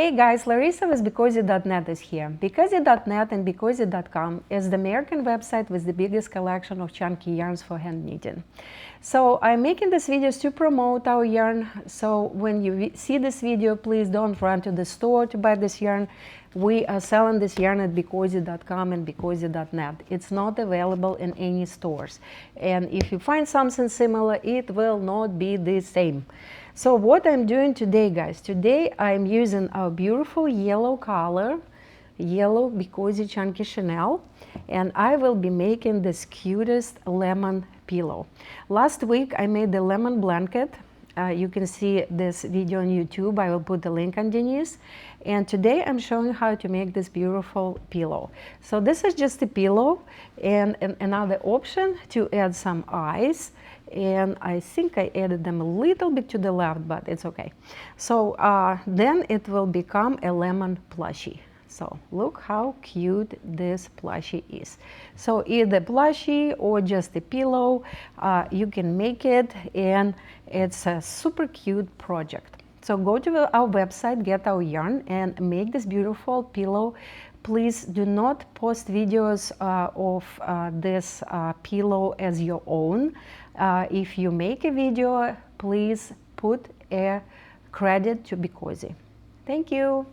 Hey guys, Larissa with BeCozi.net is here. BeCozi.net and BeCozi.com is the American website with the biggest collection of chunky yarns for hand knitting. So I'm making these videos to promote our yarn. So when you see this video, please don't run to the store to buy this yarn. We are selling this yarn at BeCozi.com and BeCozi.net. It's not available in any stores. And if you find something similar, it will not be the same. So what I'm doing today, guys, today I'm using our beautiful yellow color, yellow BeCozi chunky chenille, and I will be making this cutest lemon pillow. Last week I made the lemon blanket. You can see this video on YouTube. I will put the link underneath. And today I'm showing how to make this beautiful pillow. So this is just a pillow, and another option to add some eyes. And I think I added them a little bit to the left, but it's okay. So then it will become a lemon plushie. So look how cute this plushie is. So either plushie or just a pillow, you can make it, and it's a super cute project. So go to our website, get our yarn, and make this beautiful pillow. Please do not post videos of this pillow as your own. If you make a video, please put a credit to BeCozi. Thank you.